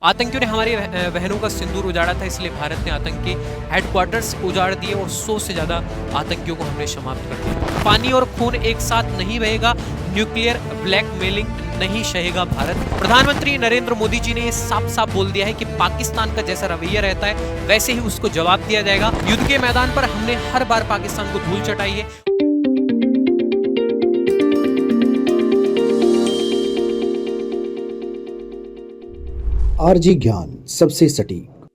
आतंकियों ने हमारी बहनों का सिंदूर उजाड़ा था, इसलिए भारत ने आतंकी हेडक्वार्टर्स उजाड़ दिए और 100 से ज्यादा आतंकियों को हमने समाप्त कर दिया। पानी और खून एक साथ नहीं बहेगा, न्यूक्लियर ब्लैकमेलिंग नहीं सहेगा भारत। प्रधानमंत्री नरेंद्र मोदी जी ने साफ साफ बोल दिया है कि पाकिस्तान का जैसा रवैया रहता है वैसे ही उसको जवाब दिया जाएगा। युद्ध के मैदान पर हमने हर बार पाकिस्तान को धूल चटाई है। आरजी ज्ञान सबसे सटीक।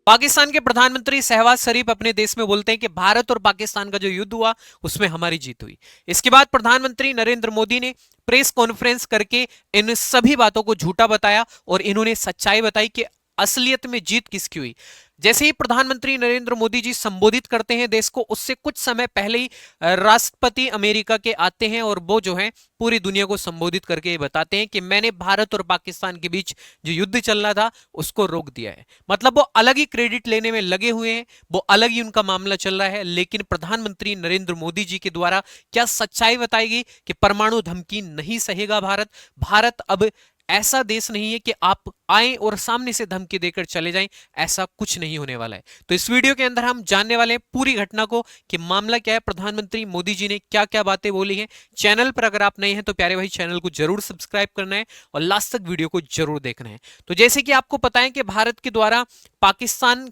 पाकिस्तान के प्रधानमंत्री शहबाज शरीफ अपने देश में बोलते हैं कि भारत और पाकिस्तान का जो युद्ध हुआ उसमें हमारी जीत हुई। इसके बाद प्रधानमंत्री नरेंद्र मोदी ने प्रेस कॉन्फ्रेंस करके इन सभी बातों को झूठा बताया और इन्होंने सच्चाई बताई कि असलियत में जीत किसकी हुई। जैसे ही प्रधानमंत्री नरेंद्र मोदी जी संबोधित करते हैं देश को, उससे कुछ समय पहले ही राष्ट्रपति अमेरिका के आते हैं और वो जो है पूरी दुनिया को संबोधित करके बताते हैं कि मैंने भारत और पाकिस्तान के बीच जो युद्ध चल रहा था उसको रोक दिया है। मतलब वो अलग ही क्रेडिट लेने में लगे हुए हैं, वो अलग ही उनका मामला चल रहा है। लेकिन प्रधानमंत्री नरेंद्र मोदी जी के द्वारा क्या सच्चाई बताई गई कि परमाणु धमकी नहीं सहेगा भारत। भारत अब ऐसा देश नहीं है कि आप आए और सामने से धमकी देकर चले जाएं, ऐसा कुछ नहीं होने वाला है। तो इस वीडियो के अंदर हम जानने वाले हैं पूरी घटना को कि मामला क्या है, प्रधानमंत्री मोदी जी ने क्या क्या बातें बोली हैं। चैनल पर अगर आप नए हैं तो प्यारे भाई चैनल को जरूर सब्सक्राइब करना है और लास्ट तक वीडियो को जरूर देखना है। तो जैसे कि आपको पता है कि भारत के द्वारा पाकिस्तान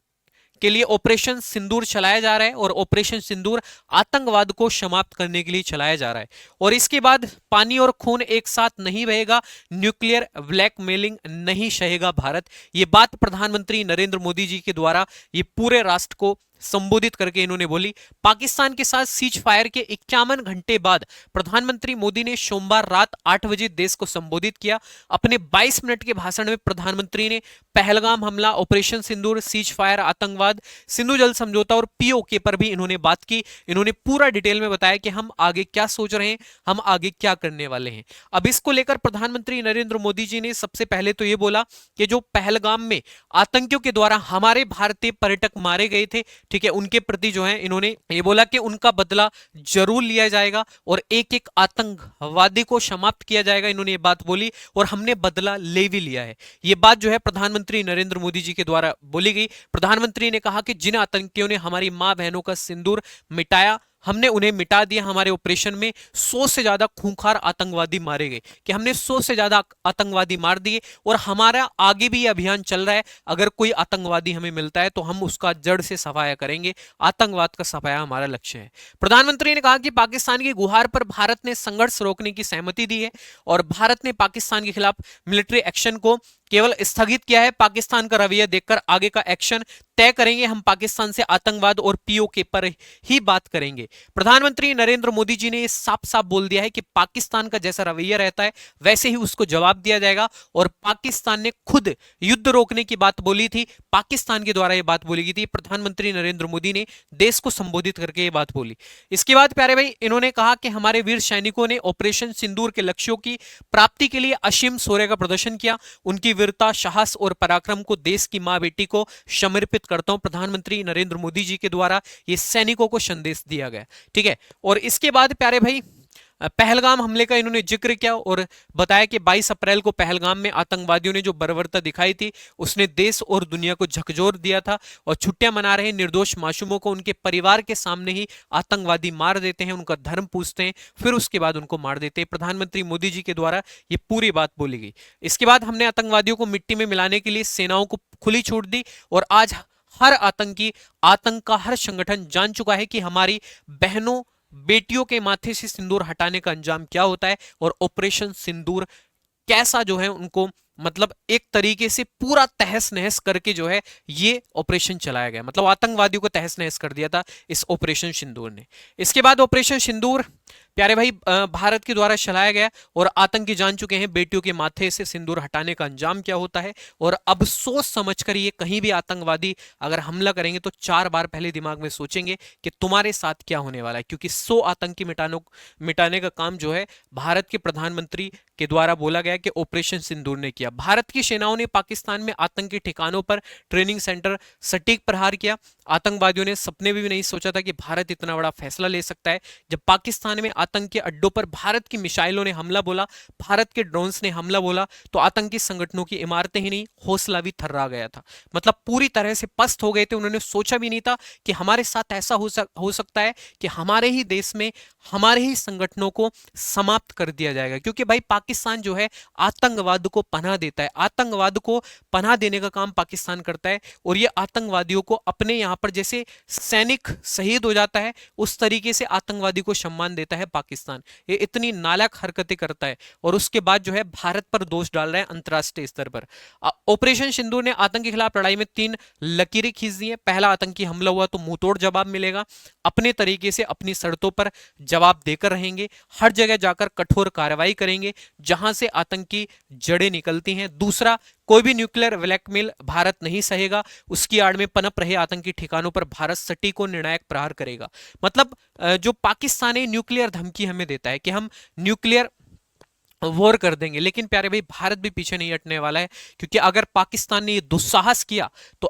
के लिए ऑपरेशन सिंदूर चलाया जा रहा है और ऑपरेशन सिंदूर आतंकवाद को समाप्त करने के लिए चलाया जा रहा है। और इसके बाद पानी और खून एक साथ नहीं बहेगा, न्यूक्लियर ब्लैकमेलिंग नहीं सहेगा भारत। ये बात प्रधानमंत्री नरेंद्र मोदी जी के द्वारा ये पूरे राष्ट्र को संबोधित करके इन्होंने बोली। पाकिस्तान के साथ सीज फायर के 51 घंटे बाद प्रधानमंत्री मोदी ने सोमवार रात 8 बजे देश को संबोधित किया। अपने 22 मिनट के भाषण में प्रधानमंत्री ने पहलगाम हमला, ऑपरेशन सिंदूर, सीज फायर, आतंकवाद, सिंधु जल समझौता और पीओके पर भी इन्होंने बात की। इन्होंने पूरा डिटेल में बताया कि हम आगे क्या सोच रहे हैं, हम आगे क्या करने वाले हैं। अब इसको लेकर प्रधानमंत्री नरेंद्र मोदी जी ने सबसे पहले तो ये बोला कि जो पहलगाम में आतंकियों के द्वारा हमारे भारतीय पर्यटक मारे गए थे, ठीक है, उनके प्रति जो है इन्होंने ये बोला कि उनका बदला जरूर लिया जाएगा और एक एक आतंकवादी को समाप्त किया जाएगा। इन्होंने ये बात बोली और हमने बदला ले भी लिया है। ये बात जो है प्रधानमंत्री नरेंद्र मोदी जी के द्वारा बोली गई। प्रधानमंत्री ने कहा कि जिन आतंकियों ने हमारी मां बहनों का सिंदूर मिटाया, हमने उन्हें मिटा दिया। हमारे ऑपरेशन में 100 से ज्यादा खूंखार आतंकवादी मारे गए, कि हमने 100 से ज्यादा आतंकवादी मार दिए और हमारा आगे भी अभियान चल रहा है। अगर कोई आतंकवादी हमें मिलता है तो हम उसका जड़ से सफाया करेंगे। आतंकवाद का सफाया हमारा लक्ष्य है। प्रधानमंत्री ने कहा कि पाकिस्तान की गुहार पर भारत ने संघर्ष रोकने की सहमति दी है और भारत ने पाकिस्तान के खिलाफ मिलिट्री एक्शन को केवल स्थगित किया है। पाकिस्तान का रवैया देखकर आगे का एक्शन तय करेंगे। हम पाकिस्तान से आतंकवाद और पीओके पर ही बात करेंगे। प्रधानमंत्री नरेंद्र मोदी जी ने साफ साफ बोल दिया है कि पाकिस्तान का जैसा रवैया रहता है वैसे ही उसको जवाब दिया जाएगा। और पाकिस्तान ने खुद युद्ध रोकने की बात बोली थी, पाकिस्तान के द्वारा यह बात बोली गई थी। प्रधानमंत्री नरेंद्र मोदी ने देश को संबोधित करके यह बात बोली। इसके बाद प्यारे भाई इन्होंने कहा कि हमारे वीर सैनिकों ने ऑपरेशन सिंदूर के लक्ष्यों की प्राप्ति के लिए असीम शौर्य का प्रदर्शन किया। उनकी वीरता, साहस और पराक्रम को देश की मां बेटी को समर्पित करता हूं। प्रधानमंत्री नरेंद्र मोदी जी के द्वारा ये सैनिकों को संदेश दिया गया, ठीक है। और इसके बाद प्यारे भाई पहलगाम हमले का इन्होंने जिक्र किया और बताया कि 22 अप्रैल को पहलगाम में आतंकवादियों ने जो बर्बरता दिखाई थी उसने देश और दुनिया को झकझोर दिया था। और छुट्टियां मना रहे निर्दोष मासूमों को उनके परिवार के सामने ही आतंकवादी मार देते हैं, उनका धर्म पूछते हैं, फिर उसके बाद उनको मार देते हैं। प्रधानमंत्री मोदी जी के द्वारा ये पूरी बात बोली गई। इसके बाद हमने आतंकवादियों को मिट्टी में मिलाने के लिए सेनाओं को खुली छूट दी और आज हर आतंकी, आतंक का हर संगठन जान चुका है कि हमारी बहनों बेटियों के माथे से सिंदूर हटाने का अंजाम क्या होता है और ऑपरेशन सिंदूर कैसा जो है उनको मतलब एक तरीके से पूरा तहस नहस करके जो है ये ऑपरेशन चलाया गया। मतलब आतंकवादियों को तहस नहस कर दिया था इस ऑपरेशन सिंदूर ने। इसके बाद ऑपरेशन सिंदूर प्यारे भाई भारत के द्वारा चलाया गया और आतंकी जान चुके हैं बेटियों के माथे से सिंदूर हटाने का अंजाम क्या होता है। और अब सोच समझकर ये कहीं भी आतंकवादी अगर हमला करेंगे तो 4 बार पहले दिमाग में सोचेंगे कि तुम्हारे साथ क्या होने वाला है, क्योंकि 100 आतंकी मिटाने का काम जो है भारत के प्रधानमंत्री के द्वारा बोला गया कि ऑपरेशन सिंदूर ने किया। भारत की सेनाओं ने पाकिस्तान में आतंकी ठिकानों पर ट्रेनिंग सेंटर सटीक प्रहार किया। आतंकवादियों ने सपने में भी नहीं सोचा था कि भारत इतना बड़ा फैसला ले सकता है। जब पाकिस्तान में आतंक के अड्डों पर भारत की मिसाइलों ने हमला बोला, भारत के ड्रोन्स ने हमला बोला, तो आतंकी संगठनों की इमारतें ही नहीं, हौसला भी थर्रा गया था। मतलब पूरी तरह से पस्त हो गए थे। उन्होंने सोचा भी नहीं था कि हमारे साथ ऐसा हो सकता है कि हमारे ही देश में हमारे ही संगठनों को समाप्त कर दिया जाएगा। क्योंकि भाई पाकिस्तान जो है आतंकवाद को पनाह देता है, आतंकवाद को पनाह देने का काम पाकिस्तान करता है। और ये आतंकवादियों को अपने यहां पर जैसे सैनिक शहीद हो जाता है, उस तरीके से आतंकवादी को सम्मान देता है पाकिस्तान। ये इतनी नालायक हरकतें करता है और उसके बाद जो है भारत पर दोष डाल रहा है अंतरराष्ट्रीय स्तर पर। ऑपरेशन सिंदूर ने आतंक के खिलाफ लड़ाई में 3 लकीरें खींच दी हैं। पहला, आतंकी हमला हुआ तो मुंहतोड़ जवाब मिलेगा, अपने तरीके से अपनी शर्तों पर जवाब देकर रहेंगे, हर जगह जाकर कठोर कार्रवाई करेंगे जहां से आतंकी जड़ें निकलती हैं। दूसरा, कोई भी न्यूक्लियर ब्लैकमेल भारत नहीं सहेगा, उसकी आड़ में पनप रहे आतंकी ठिकानों पर भारत सटीक और निर्णायक प्रहार करेगा। मतलब जो पाकिस्तान है न्यूक्लियर धमकी हमें देता है कि हम न्यूक्लियर वॉर कर देंगे, लेकिन प्यारे भाई भारत भी पीछे नहीं हटने वाला है। क्योंकि अगर पाकिस्तान ने ये दुस्साहस किया तो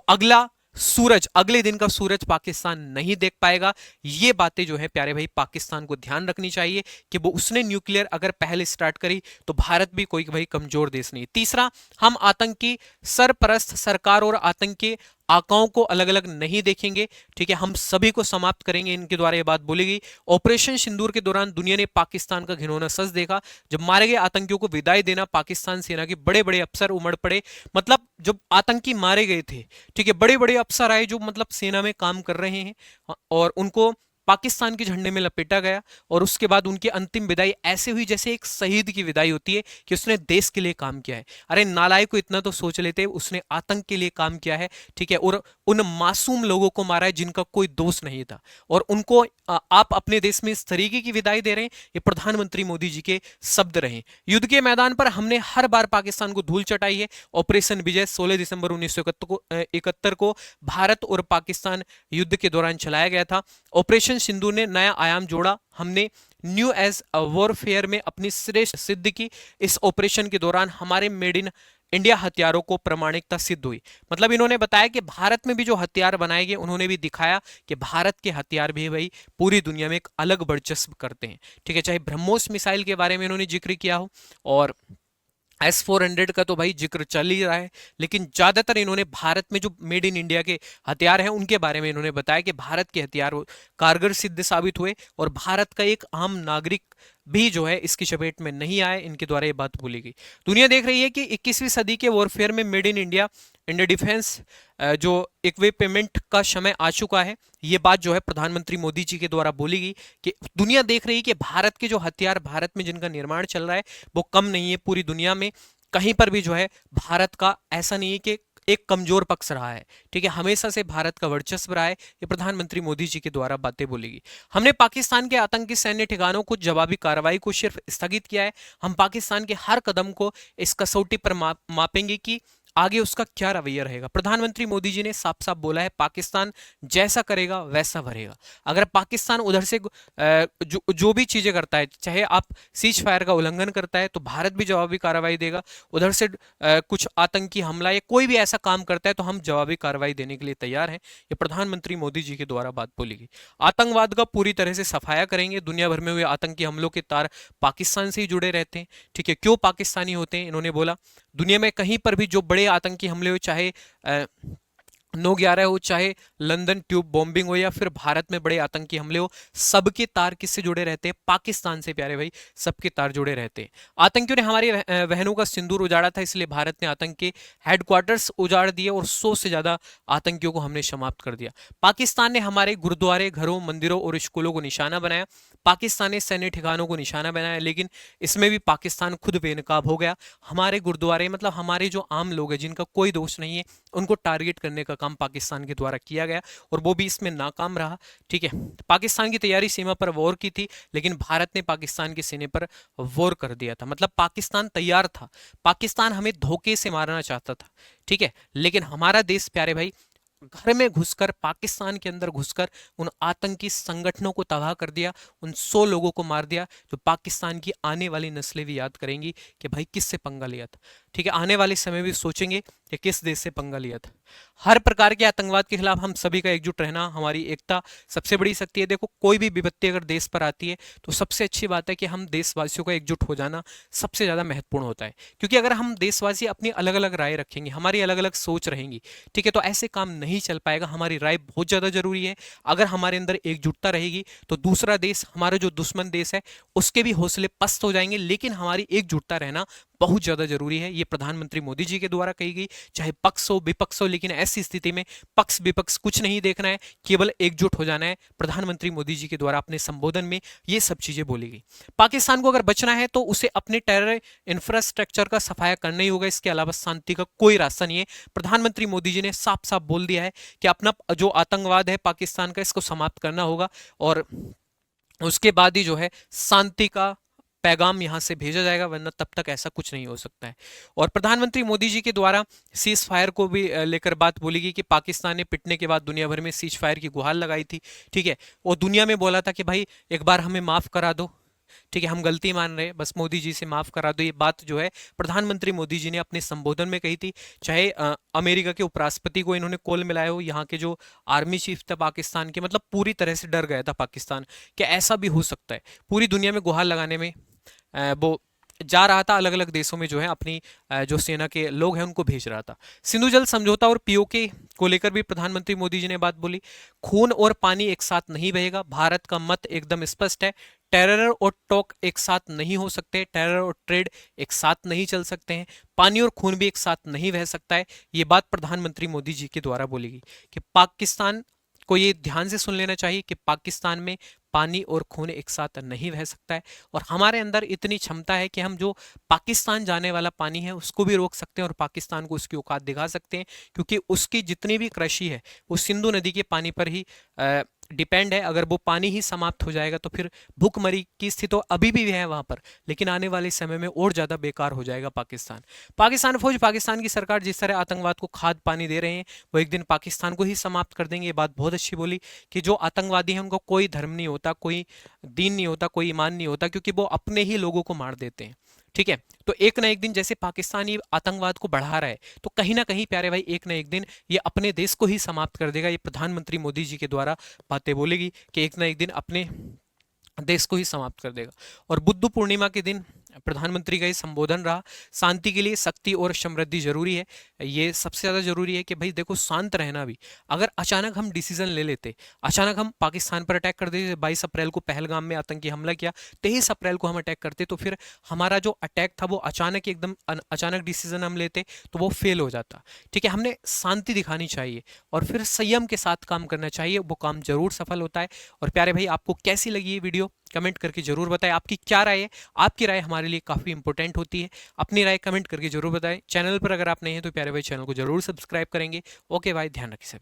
अगले दिन का सूरज पाकिस्तान नहीं देख पाएगा। ये बातें जो है प्यारे भाई पाकिस्तान को ध्यान रखनी चाहिए कि वो उसने न्यूक्लियर अगर पहले स्टार्ट करी तो भारत भी कोई भाई कमजोर देश नहीं। तीसरा, हम आतंकी सरपरस्त सरकार और आतंकी आकाओं को अलग अलग नहीं देखेंगे, ठीक है, हम सभी को समाप्त करेंगे। इनके द्वारा ये बात बोली गई। ऑपरेशन सिंदूर के दौरान दुनिया ने पाकिस्तान का घिनौना सच देखा। जब मारे गए आतंकियों को विदाई देना, पाकिस्तान सेना के बड़े बड़े अफसर उमड़ पड़े। मतलब जब आतंकी मारे गए थे, ठीक है, बड़े बड़े अफसर आए जो मतलब सेना में काम कर रहे हैं और उनको पाकिस्तान के झंडे में लपेटा गया। और उसके बाद उनकी अंतिम विदाई ऐसे हुई जैसे एक शहीद की विदाई होती है कि उसने देश के लिए काम किया है। अरे नालायक को इतना तो सोच लेते, उसने आतंक के लिए काम किया है, ठीक है, और उन मासूम लोगों को मारा है जिनका कोई दोष नहीं था, और उनको आप अपने देश में इस तरीके की विदाई दे रहे हैं। ये प्रधानमंत्री मोदी जी के शब्द रहे। युद्ध के मैदान पर हमने हर बार पाकिस्तान को धूल चटाई है। ऑपरेशन विजय 16 दिसंबर 1971 को भारत और पाकिस्तान युद्ध के दौरान चलाया गया था। ऑपरेशन सिंदूर ने नया आयाम जोड़ा। हमने न्यू एज वॉरफेयर में अपनी श्रेष्ठ सिद्धि की। इस ऑपरेशन के दौरान हमारे मेड इन इंडिया हथियारों को प्रामाणिकता सिद्ध हुई। मतलब इन्होंने बताया कि भारत में भी जो हथियार बनाए गए, उन्होंने भी दिखाया कि भारत के हथियार भी भाई पूरी दुनिया में एक अलग वर्चस्व करते हैं, ठीक है। चाहे ब्रह्मोस मिसाइल के बारे में इन्होंने जिक्र किया हो और S-400 का तो भाई जिक्र चल ही रहा है, लेकिन ज्यादातर इन्होंने भारत में जो मेड इन इंडिया के हथियार हैं उनके बारे में इन्होंने बताया कि भारत के हथियार कारगर सिद्ध साबित हुए और भारत का एक आम नागरिक भी जो है इसकी चपेट में नहीं आए। इनके द्वारा ये बात बोली गई। दुनिया देख रही है कि 21वीं सदी के वॉरफेयर में made in India India defence जो इक्विपमेंट का समय आ चुका है। ये बात जो है प्रधानमंत्री मोदी जी के द्वारा बोली गई कि दुनिया देख रही है कि भारत के जो हथियार, भारत में जिनका निर्माण चल रहा है वो कम नहीं है। पूरी दुनिया में कहीं पर भी जो है भारत का ऐसा नहीं है कि एक कमजोर पक्ष रहा है, ठीक है, हमेशा से भारत का वर्चस्व रहा है। ये प्रधानमंत्री मोदी जी के द्वारा बातें बोलेगी। हमने पाकिस्तान के आतंकी सैन्य ठिकानों को जवाबी कार्रवाई को सिर्फ स्थगित किया है। हम पाकिस्तान के हर कदम को इस कसौटी पर मापेंगे कि आगे उसका क्या रवैया रहेगा। प्रधानमंत्री मोदी जी ने साफ साफ बोला है पाकिस्तान जैसा करेगा वैसा भरेगा। अगर पाकिस्तान उधर से जो भी चीजें करता है, चाहे आप सीज फायर का उल्लंघन करता है तो भारत भी जवाबी कार्रवाई देगा। उधर से कुछ आतंकी हमला या कोई भी ऐसा काम करता है तो हम जवाबी कार्रवाई देने के लिए तैयार हैं। ये प्रधानमंत्री मोदी जी के द्वारा बात बोली गई। आतंकवाद का पूरी तरह से सफाया करेंगे। दुनिया भर में हुए आतंकी हमलों के तार पाकिस्तान से ही जुड़े रहते हैं, ठीक है। क्यों पाकिस्तानी होते हैं, इन्होंने बोला दुनिया में कहीं पर भी जो बड़े आतंकी हमले हो, चाहे 9/11 हो, चाहे लंदन ट्यूब बॉम्बिंग हो, या फिर भारत में बड़े आतंकी हमले हो, सबके तार किससे जुड़े रहते हैं? पाकिस्तान से प्यारे भाई, सबके तार जुड़े रहते हैं। आतंकियों ने हमारी बहनों का सिंदूर उजाड़ा था, इसलिए भारत ने आतंक के हेडक्वार्टर्स उजाड़ दिए और 100 से ज्यादा आतंकियों को हमने समाप्त कर दिया। पाकिस्तान ने हमारे गुरुद्वारे, घरों, मंदिरों और स्कूलों को निशाना बनाया। पाकिस्तान ने सैन्य ठिकानों को निशाना बनाया, लेकिन इसमें भी पाकिस्तान खुद बेनकाब हो गया। हमारे गुरुद्वारे, मतलब हमारे जो आम लोग हैं जिनका कोई दोष नहीं है, उनको टारगेट करने का काम पाकिस्तान के द्वारा किया गया और वो भी इसमें नाकाम रहा, ठीक है। पाकिस्तान की तैयारी सीमा पर वॉर की थी, लेकिन भारत ने पाकिस्तान के सीने पर वॉर कर दिया था। मतलब पाकिस्तान तैयार था, पाकिस्तान हमें धोखे से मारना चाहता था, ठीक है, लेकिन हमारा देश प्यारे भाई घर में घुसकर, पाकिस्तान के अंदर घुसकर उन आतंकी संगठनों को तबाह कर दिया, उन 100 लोगों को मार दिया, जो पाकिस्तान की आने वाली नस्लें भी याद करेंगी कि भाई किससे पंगा लिया था। ठीक है, आने वाले समय में सोचेंगे कि किस देश से पंगा लिया था। हर प्रकार के आतंकवाद के खिलाफ हम सभी का एकजुट रहना, हमारी एकता सबसे बड़ी शक्ति है। देखो, कोई भी विपत्ति अगर देश पर आती है तो सबसे अच्छी बात है कि हम देशवासियों का एकजुट हो जाना सबसे ज्यादा महत्वपूर्ण होता है। क्योंकि अगर हम देशवासी अपनी अलग अलग राय रखेंगे, हमारी अलग अलग सोच रहेंगी, ठीक है, तो ऐसे काम नहीं चल पाएगा। हमारी राय बहुत ज्यादा जरूरी है। अगर हमारे अंदर एकजुटता रहेगी तो दूसरा देश, हमारा जो दुश्मन देश है, उसके भी हौसले पस्त हो जाएंगे। लेकिन हमारी एकजुटता रहना बहुत ज्यादा जरूरी है। ये प्रधानमंत्री मोदी जी के द्वारा कही गई, चाहे पक्ष हो विपक्ष हो, लेकिन ऐसी स्थिति में पक्ष विपक्ष कुछ नहीं देखना है, केवल एकजुट हो जाना है। प्रधानमंत्री मोदी जी के द्वारा अपने संबोधन में ये सब चीजें बोली गई। पाकिस्तान को अगर बचना है तो उसे अपने टेरर इंफ्रास्ट्रक्चर का सफाया करना ही होगा, इसके अलावा शांति का कोई रास्ता नहीं है। प्रधानमंत्री मोदी जी ने साफ साफ बोल दिया है कि अपना जो आतंकवाद है पाकिस्तान का, इसको समाप्त करना होगा और उसके बाद ही जो है शांति का पैगाम यहां से भेजा जाएगा, वरना तब तक ऐसा कुछ नहीं हो सकता है। और प्रधानमंत्री मोदी जी के द्वारा सीज फायर को भी लेकर बात बोली गई कि पाकिस्तान ने पिटने के बाद दुनिया भर में सीज फायर की गुहार लगाई थी, ठीक है, और दुनिया में बोला था कि भाई एक बार हमें माफ करा दो, ठीक है, हम गलती मान रहे हैं, बस मोदी जी से माफ करा दो। ये बात जो है प्रधानमंत्री मोदी जी ने अपने संबोधन में कही थी। चाहे अमेरिका के उपराष्ट्रपति को इन्होंने कॉल मिलाया हो, यहाँ के जो आर्मी चीफ था पाकिस्तान के, मतलब पूरी तरह से डर गया था पाकिस्तान कि ऐसा भी हो सकता है। पूरी दुनिया में गुहार लगाने में वो जा रहा था, अलग अलग देशों में जो है अपनी जो सेना के लोग हैं उनको भेज रहा था। सिंधु जल समझौता और पीओके को लेकर भी प्रधानमंत्री मोदी जी ने बात बोली। खून और पानी एक साथ नहीं बहेगा, भारत का मत एकदम स्पष्ट है। टेरर और टॉक एक साथ नहीं हो सकते, टेरर और ट्रेड एक साथ नहीं चल सकते हैं, पानी और खून भी एक साथ नहीं बह सकता है। ये बात प्रधानमंत्री मोदी जी के द्वारा बोली गई कि पाकिस्तान को ये ध्यान से सुन लेना चाहिए कि पाकिस्तान में पानी और खून एक साथ नहीं बह सकता है। और हमारे अंदर इतनी क्षमता है कि हम जो पाकिस्तान जाने वाला पानी है उसको भी रोक सकते हैं और पाकिस्तान को उसकी औकात दिखा सकते हैं, क्योंकि उसकी जितनी भी कृषि है वो सिंधु नदी के पानी पर ही डिपेंड है। अगर वो पानी ही समाप्त हो जाएगा तो फिर भूखमरी की स्थिति तो अभी भी है वहां पर, लेकिन आने वाले समय में और ज्यादा बेकार हो जाएगा पाकिस्तान। पाकिस्तान फौज, पाकिस्तान की सरकार जिस तरह आतंकवाद को खाद पानी दे रहे हैं वो एक दिन पाकिस्तान को ही समाप्त कर देंगे। ये बात बहुत अच्छी बोली कि जो आतंकवादी हैं उनको कोई धर्म नहीं होता, कोई दीन नहीं होता, कोई ईमान नहीं होता, क्योंकि वो अपने ही लोगों को मार देते हैं, ठीक है। तो एक ना एक दिन जैसे पाकिस्तानी आतंकवाद को बढ़ा रहा है तो कहीं ना कहीं प्यारे भाई एक ना एक दिन ये अपने देश को ही समाप्त कर देगा। ये प्रधानमंत्री मोदी जी के द्वारा बातें बोलेगी कि एक ना एक दिन अपने देश को ही समाप्त कर देगा। और बुद्ध पूर्णिमा के दिन प्रधानमंत्री का ये संबोधन रहा, शांति के लिए शक्ति और समृद्धि जरूरी है। ये सबसे ज्यादा जरूरी है कि भाई देखो, शांत रहना भी, अगर अचानक हम डिसीजन ले लेते, अचानक हम पाकिस्तान पर अटैक कर देते, 22 अप्रैल को पहलगाम में आतंकी हमला किया, 23 अप्रैल को हम अटैक करते, तो फिर हमारा जो अटैक था वो अचानक एकदम अचानक डिसीजन हम लेते तो वो फेल हो जाता, ठीक है। हमने शांति दिखानी चाहिए और फिर संयम के साथ काम करना चाहिए, वो काम जरूर सफल होता है। और प्यारे भाई, आपको कैसी लगी ये वीडियो कमेंट करके जरूर बताएं। आपकी क्या राय है? आपकी राय हमारे लिए काफी इंपॉर्टेंट होती है। अपनी राय कमेंट करके जरूर बताएं। चैनल पर अगर आप नए हैं तो प्यारे भाई चैनल को जरूर सब्सक्राइब करेंगे। ओके भाई, ध्यान रखिए सभी।